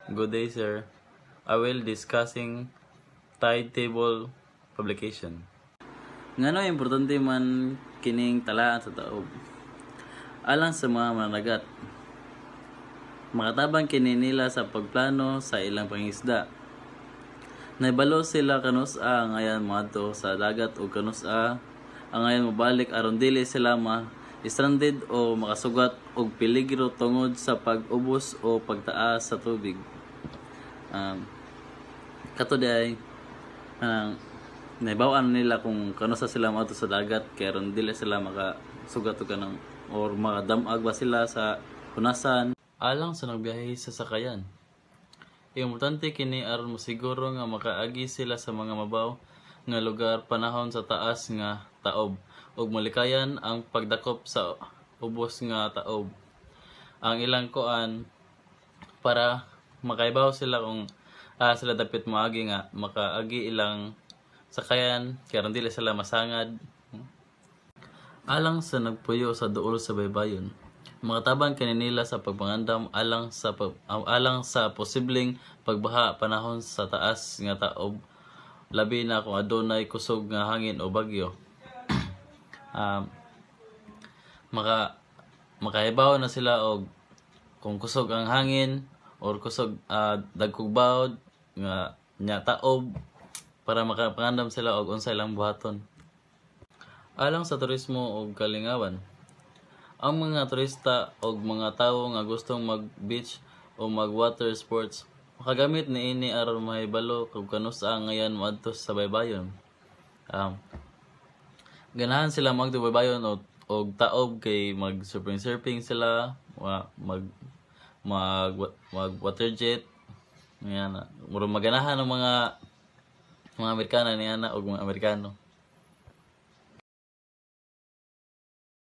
Good day, sir. I will discussing tide table publication. Ngano importante man kining talaan sa taob. Alang sa mga managat, makatabang kini nila sa pagplano sa ilang pangisda. Naibalo sila kanusa ngayon moadto sa dagat o kanusa ang ngayon mabalik aron dili sila stranded o makasugat og peligro tungod sa pag-ubos o pagtaas sa tubig. Kato day naibawaan nila kung kanusa sila moadto sa dagat kay aron dili sila makasugat og kanang or makadamag ba sila sa hunasan alang sa nagbiyahe sa sakayan. Importante kini aron mosiguro nga makaagi sila sa mga mabaw nga lugar panahon sa taas nga taob ug malikayan ang pagdakop sa ubos nga taob. Ang ilang kuan para makaibaw sila kung sila dapat moagi nga makaagi ilang sakayan kay aron dili sila masangad. Alang sa nagpuyo sa duol sa baybayon, makatabang kaninila sa pagpangandam alang sa posibleng pagbaha panahon sa taas nga taob, labi na kung adunay kusog nga hangin o bagyo. Makahibaw na sila og kung kusog ang hangin or kusog dagkog bawd nga nya taob para makapangandam sila og unsay lang buhaton. Alang sa turismo og kalingawan, ang mga turista o mga tawo nga gustong mag-beach o mag-water sports, makagamit niini aron mahibalo kung kanusa ngayon moadto sa baybayon. Ganahan sila moadto baybayon o taob kay mag-surfing sila, mag-water jet. Murag maganahan ng mga Amerikano niana og mga Amerikano.